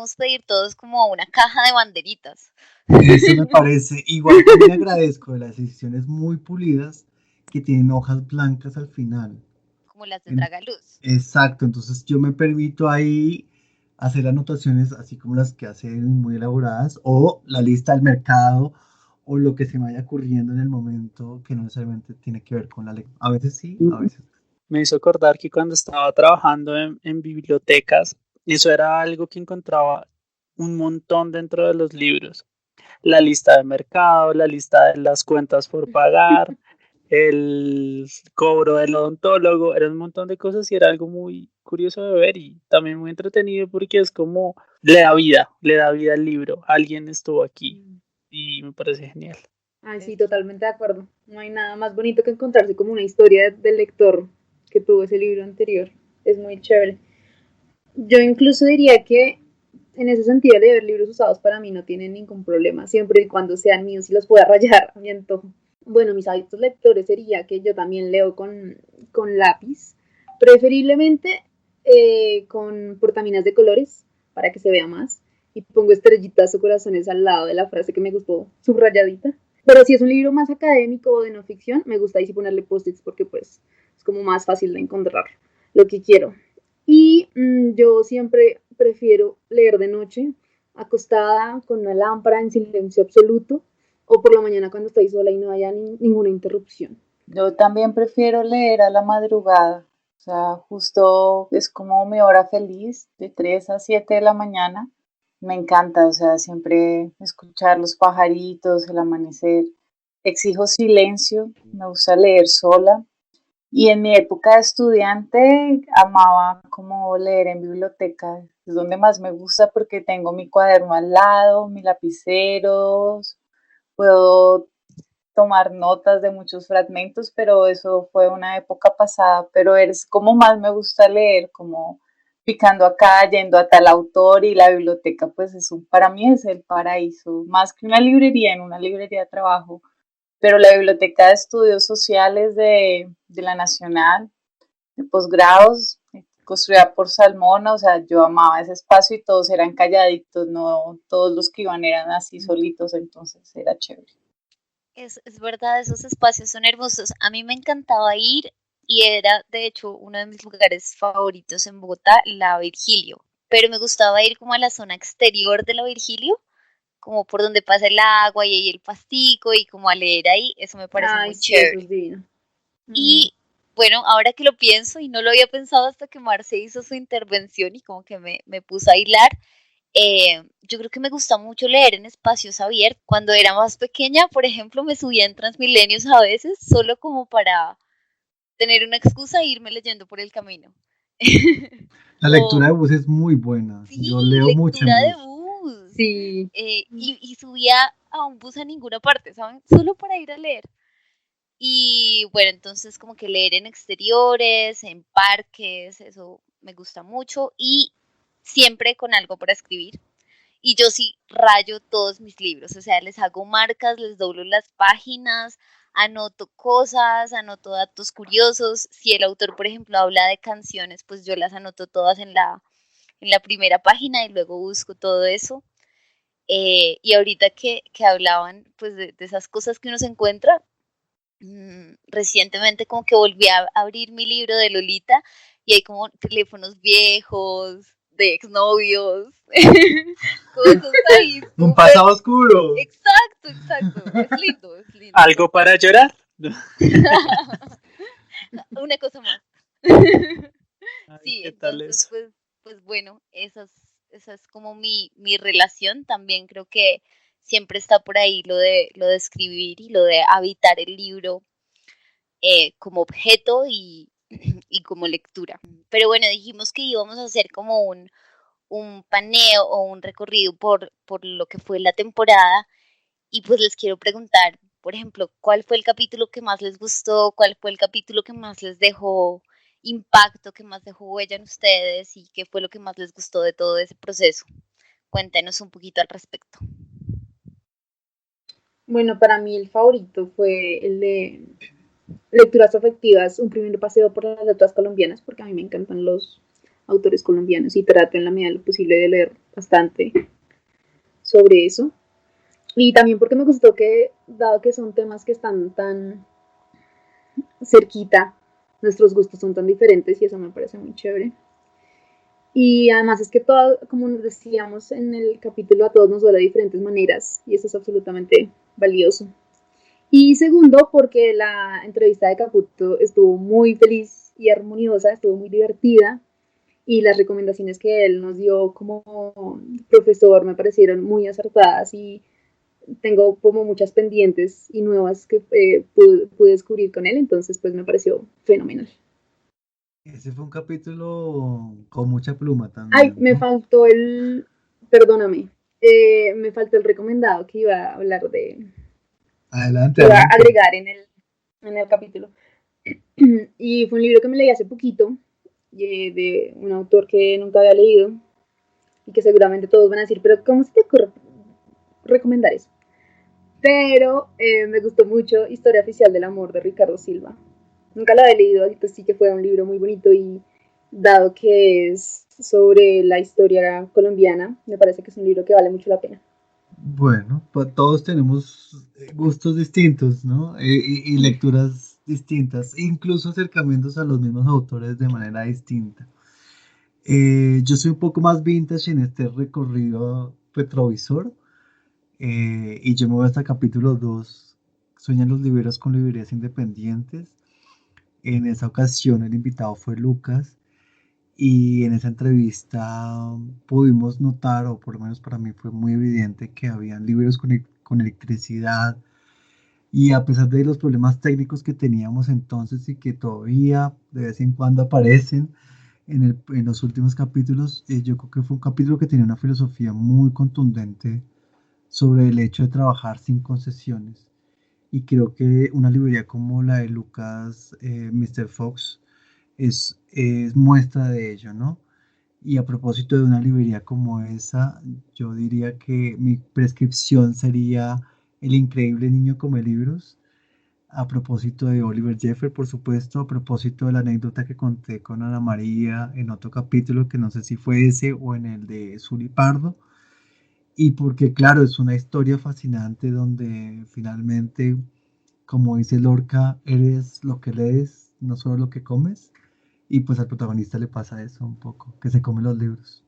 podemos pedir todos como una caja de banderitas. Eso me parece. Igual también agradezco de las ediciones muy pulidas que tienen hojas blancas al final. Como las de En- Tragaluz. exacto, entonces yo me permito ahí hacer anotaciones así como las que hacen muy elaboradas o la lista del mercado o lo que se me vaya ocurriendo en el momento que no necesariamente tiene que ver con la lectura. A veces sí, a veces no. Me hizo acordar que cuando estaba trabajando en bibliotecas, eso era algo que encontraba un montón dentro de los libros. La lista de mercado, la lista de las cuentas por pagar, el cobro del odontólogo, era un montón de cosas y era algo muy curioso de ver y también muy entretenido porque es como le da vida al libro. Alguien estuvo aquí y me parece genial. Ay, sí, totalmente de acuerdo. No hay nada más bonito que encontrarse como una historia del lector que tuvo ese libro anterior. Es muy chévere. Yo incluso diría que en ese sentido leer libros usados para mí no tiene ningún problema, siempre y cuando sean míos y los pueda rayar a mi antojo. Bueno, mis hábitos lectores sería que yo también leo con lápiz, preferiblemente con portaminas de colores para que se vea más y pongo estrellitas o corazones al lado de la frase que me gustó subrayadita. Pero si es un libro más académico o de no ficción, me gusta ahí sí ponerle post-its porque pues es como más fácil de encontrar lo que quiero. Y yo siempre prefiero leer de noche, acostada con una lámpara en silencio absoluto, o por la mañana cuando estoy sola y no haya ninguna interrupción. Yo también prefiero leer a la madrugada, o sea, justo es como mi hora feliz, de 3 a 7 de la mañana. Me encanta, o sea, siempre escuchar los pajaritos, el amanecer. Exijo silencio, me gusta leer sola. Y en mi época de estudiante amaba como leer en biblioteca, es donde más me gusta porque tengo mi cuaderno al lado, mis lapiceros, puedo tomar notas de muchos fragmentos, pero eso fue una época pasada, pero es como más me gusta leer, como picando acá, yendo a tal autor y la biblioteca, pues es para mí es el paraíso, más que una librería, en una librería trabajo, pero la biblioteca de estudios sociales de la Nacional, de posgrados, construida por Salmona, o sea, yo amaba ese espacio y todos eran calladitos, no todos los que iban eran así solitos, entonces era chévere. Es verdad, esos espacios son hermosos. A mí me encantaba ir y era, de hecho, uno de mis lugares favoritos en Bogotá, la Virgilio. Pero me gustaba ir como a la zona exterior de la Virgilio, como por donde pasa el agua y ahí el pastico y como a leer ahí. Eso me parece Ay, muy sí, eso chévere. es divino. Y bueno, ahora que lo pienso y no lo había pensado hasta que Marce hizo su intervención y como que me puso a hilar, yo creo que me gusta mucho leer en espacios abiertos. Cuando era más pequeña, por ejemplo, me subía en Transmilenios a veces, solo como para tener una excusa e irme leyendo por el camino. La O, lectura de bus es muy buena. sí, Yo leo mucho en lectura de bus. bus. Sí. Y subía a un bus a ninguna parte, ¿saben? Solo para ir a leer. Y bueno, entonces como que leer en exteriores, en parques, eso me gusta mucho. Y siempre con algo para escribir. Y yo sí rayo todos mis libros, o sea, les hago marcas, les doblo las páginas, anoto cosas, anoto datos curiosos. Si el autor, por ejemplo, habla de canciones, pues yo las anoto todas en la primera página y luego busco todo eso. Y ahorita que hablaban pues de esas cosas que uno se encuentra, recientemente como que volví a abrir mi libro de Lolita y hay como teléfonos viejos, de exnovios, cosas ahí Un súper. pasado oscuro. Exacto, exacto. Es lindo, es lindo. ¿Algo para llorar? Una cosa más. Ay, Sí, ¿qué tal entonces eso? pues bueno, esa es como mi relación. También creo que siempre está por ahí lo de escribir y lo de habitar el libro como objeto y como lectura. Pero bueno, dijimos que íbamos a hacer como un paneo o un recorrido por lo que fue la temporada y pues les quiero preguntar, por ejemplo, ¿cuál fue el capítulo que más les gustó? ¿Cuál fue el capítulo que más les dejó impacto, que más dejó huella en ustedes y qué fue lo que más les gustó de todo ese proceso? Cuéntenos un poquito al respecto. Bueno, para mí el favorito fue el de lecturas afectivas, un primer paseo por las letras colombianas, porque a mí me encantan los autores colombianos y trato en la medida de lo posible de leer bastante sobre eso. Y también porque me gustó que, dado que son temas que están tan cerquita, nuestros gustos son tan diferentes y eso me parece muy chévere. Y además es que todo, como nos decíamos en el capítulo, a todos nos duele de diferentes maneras y eso es absolutamente valioso. Y segundo, porque la entrevista de Caputo estuvo muy feliz y armoniosa, estuvo muy divertida y las recomendaciones que él nos dio como profesor me parecieron muy acertadas y tengo como muchas pendientes y nuevas que pude descubrir con él, entonces pues me pareció fenomenal. Ese fue un capítulo con mucha pluma Ay, también, me ¿no? faltó perdóname, me faltó el recomendado que iba a hablar Adelante, que iba a adelante. agregar en el capítulo. Y fue un libro que me leí hace poquito, de un autor que nunca había leído y que seguramente todos van a decir, pero ¿cómo se te ocurre recomendar eso? Pero me gustó mucho Historia Oficial del Amor de Ricardo Silva. Nunca la había leído, pues sí que fue un libro muy bonito y dado que es sobre la historia colombiana, me parece que es un libro que vale mucho la pena. Bueno, pues todos tenemos gustos distintos, ¿no? Y lecturas distintas, incluso acercamientos a los mismos autores de manera distinta. Yo soy un poco más vintage en este recorrido retrovisor, y yo me voy hasta capítulo 2. Sueñan los libreros con librerías independientes. En esa ocasión el invitado fue Lucas y en esa entrevista pudimos notar, o por lo menos para mí fue muy evidente, que habían libreros con electricidad, y a pesar de los problemas técnicos que teníamos entonces y que todavía de vez en cuando aparecen en los últimos capítulos, yo creo que fue un capítulo que tenía una filosofía muy contundente sobre el hecho de trabajar sin concesiones. Y creo que una librería como la de Lucas, Mr. Fox, es muestra de ello, ¿no? Y a propósito de una librería como esa, yo diría que mi prescripción sería El increíble niño come libros. A propósito de Oliver Jeffers, por supuesto, a propósito de la anécdota que conté con Ana María en otro capítulo, que no sé si fue ese o en el de Zuli Pardo, y porque, claro, es una historia fascinante donde finalmente, como dice Lorca, eres lo que lees, no solo lo que comes, y pues al protagonista le pasa eso un poco, que se come los libros.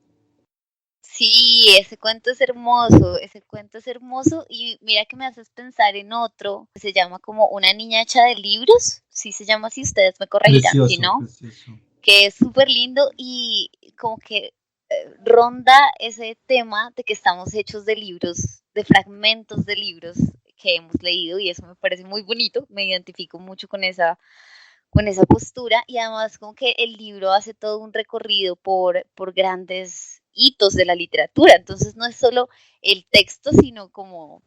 Sí, ese cuento es hermoso y mira que me haces pensar en otro que se llama como Una niña hecha de libros, sí se llama así, ustedes me corregirán, si Precioso, no, precioso. que es súper lindo y como que ronda ese tema de que estamos hechos de libros, de fragmentos de libros que hemos leído y eso me parece muy bonito, me identifico mucho con esa postura y además como que el libro hace todo un recorrido por grandes hitos de la literatura, entonces no es solo el texto, sino como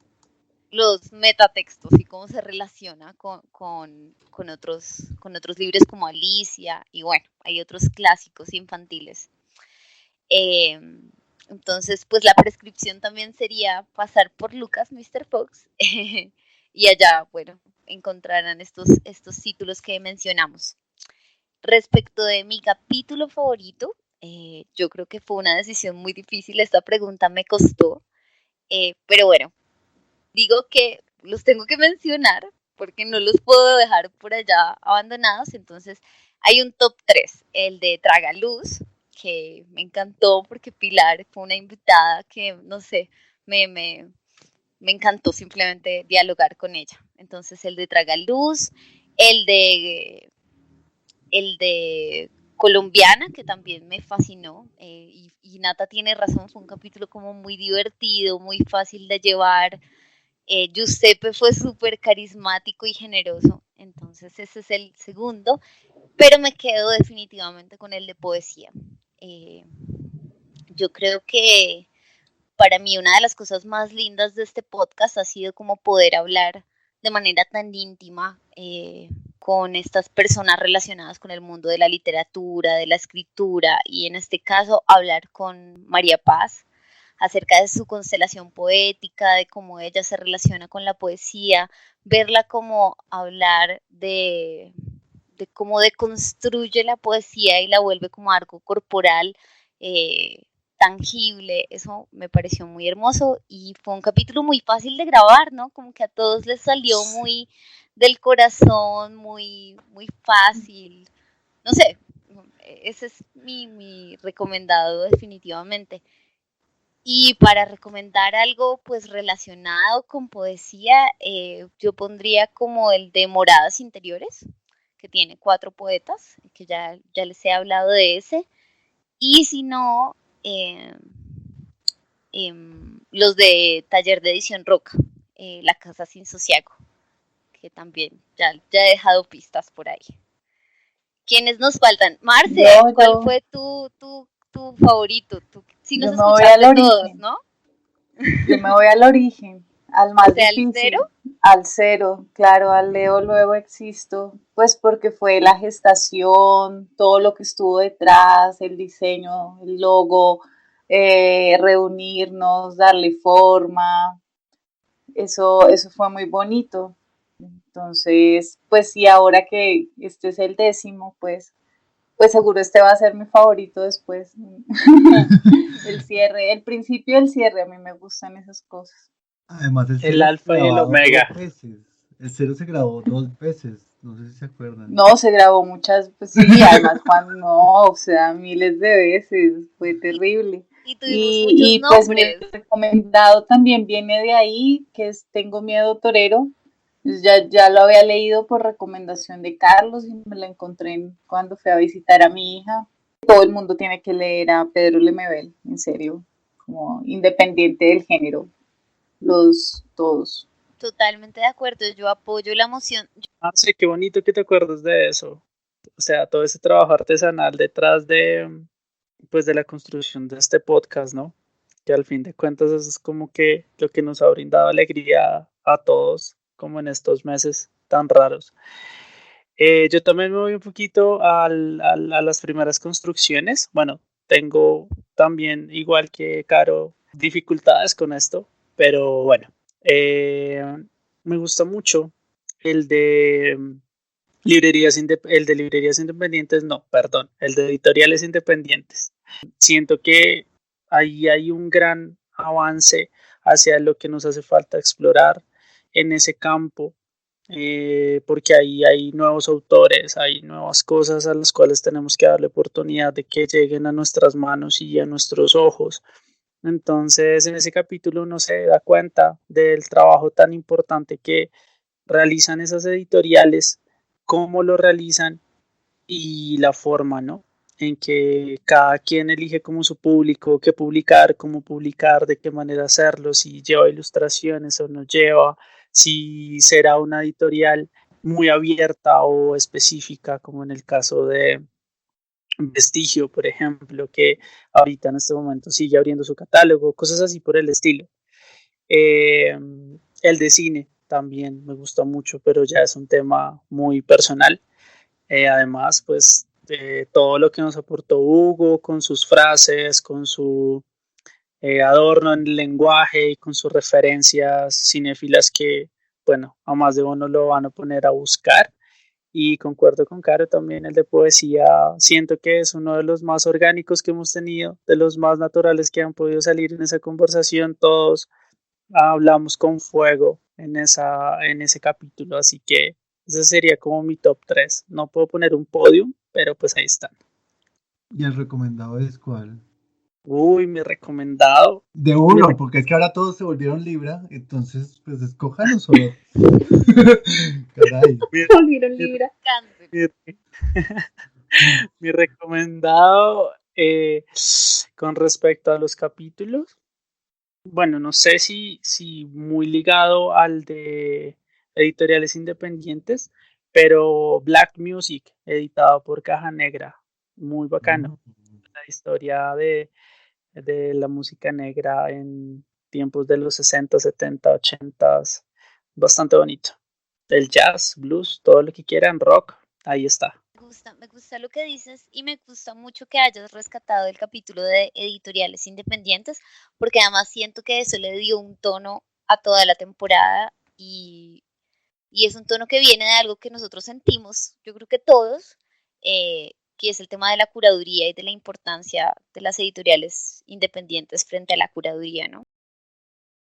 los metatextos y cómo se relaciona con otros libros como Alicia y bueno, hay otros clásicos infantiles. Eh, entonces, pues la prescripción también sería pasar por Lucas, Mr. Fox, y allá, bueno, encontrarán estos títulos que mencionamos. Respecto de mi capítulo favorito, yo creo que fue una decisión muy difícil, esta pregunta me costó, pero bueno, digo que los tengo que mencionar porque no los puedo dejar por allá abandonados, entonces hay un top 3, el de Tragaluz, que me encantó porque Pilar fue una invitada que, no sé, me, me, me encantó simplemente dialogar con ella. Entonces el de Tragaluz, el de el de Colombiana, que también me fascinó, y Nata tiene razón, fue un capítulo como muy divertido, muy fácil de llevar. Giuseppe fue súper carismático y generoso, entonces ese es el segundo, pero me quedo definitivamente con el de poesía. Eh, yo creo que para mí una de las cosas más lindas de este podcast ha sido como poder hablar de manera tan íntima con estas personas relacionadas con el mundo de la literatura, de la escritura y en este caso hablar con María Paz acerca de su constelación poética, de cómo ella se relaciona con la poesía, verla como hablar cómo deconstruye la poesía y la vuelve como algo corporal, tangible. Eso me pareció muy hermoso y fue un capítulo muy fácil de grabar, ¿no? Como que a todos les salió muy del corazón, muy, muy fácil. No sé, ese es mi recomendado definitivamente. Y para recomendar algo pues relacionado con poesía, yo pondría como el de Moradas Interiores, que tiene 4 poetas, que ya les he hablado de ese. Y si no, eh, los de Taller de Edición Roca, La Casa Sin Sosiego, que también ya he dejado pistas por ahí. ¿Quiénes nos faltan? Marce, ¿cuál fue tu favorito? Sí nos escuchaste todos, ¿no? Yo me voy al origen, al más difícil. ¿Al cero? Al cero, claro, al Leo luego existo, pues porque fue la gestación, todo lo que estuvo detrás, el diseño, el logo, reunirnos, darle forma, eso fue muy bonito. Entonces, pues sí, ahora que este es el 10º, pues seguro este va a ser mi favorito después. El cierre, el principio del cierre, a mí me gustan esas cosas. Además, el alfa y el omega. 2 veces. El 0 se grabó 2 veces, no sé si se acuerdan. No, se grabó muchas, pues sí, además Juan, no, o sea, miles de veces, fue terrible. Y tuvimos muchos nombres. Pues mi recomendado también viene de ahí, que es Tengo Miedo Torero. Pues ya lo había leído por recomendación de Carlos y me lo encontré cuando fui a visitar a mi hija. Todo el mundo tiene que leer a Pedro Lemebel, en serio, como independiente del género, todos. Totalmente de acuerdo, yo apoyo la moción. Sí, qué bonito que te acuerdas de eso. O sea, todo ese trabajo artesanal detrás de la construcción de este podcast, ¿no? Que al fin de cuentas eso es como que lo que nos ha brindado alegría a todos, como en estos meses tan raros. Yo también me voy un poquito a las primeras construcciones. Bueno, tengo también, igual que Caro, dificultades con esto, pero bueno, me gusta mucho el de librerías independientes, no, perdón, el de editoriales independientes. Siento que ahí hay un gran avance hacia lo que nos hace falta explorar en ese campo, porque ahí hay nuevos autores, hay nuevas cosas a las cuales tenemos que darle oportunidad de que lleguen a nuestras manos y a nuestros ojos. Entonces, en ese capítulo uno se da cuenta del trabajo tan importante que realizan esas editoriales, cómo lo realizan y la forma, ¿no? En que cada quien elige como su público, qué publicar, cómo publicar, de qué manera hacerlo, si lleva ilustraciones o no lleva, si será una editorial muy abierta o específica, como en el caso de Vestigio, por ejemplo, que ahorita en este momento sigue abriendo su catálogo, cosas así por el estilo. El de cine también me gusta mucho, pero ya es un tema muy personal. Además, pues todo lo que nos aportó Hugo con sus frases, con su adorno en el lenguaje y con sus referencias cinéfilas que, bueno, a más de uno lo van a poner a buscar. Y concuerdo con Caro también, el de poesía, siento que es uno de los más orgánicos que hemos tenido, de los más naturales que han podido salir en esa conversación. Todos hablamos con fuego en ese capítulo, así que ese sería como mi top 3. No puedo poner un podium, pero pues ahí están. ¿Y el recomendado es cuál? Uy, mi recomendado. De uno, porque es que ahora todos se volvieron Libra, entonces pues escójanos solo. Caray. Volvieron Libra. Mi recomendado con respecto a los capítulos, bueno, no sé si muy ligado al de editoriales independientes, pero Black Music, editado por Caja Negra, muy bacano. La historia de la música negra en tiempos de los 60, 70, 80, bastante bonito. El jazz, blues, todo lo que quieran, rock, ahí está. Me gusta lo que dices y me gusta mucho que hayas rescatado el capítulo de editoriales independientes, porque además siento que eso le dio un tono a toda la temporada y Y es un tono que viene de algo que nosotros sentimos, yo creo que todos, que es el tema de la curaduría y de la importancia de las editoriales independientes frente a la curaduría, ¿no?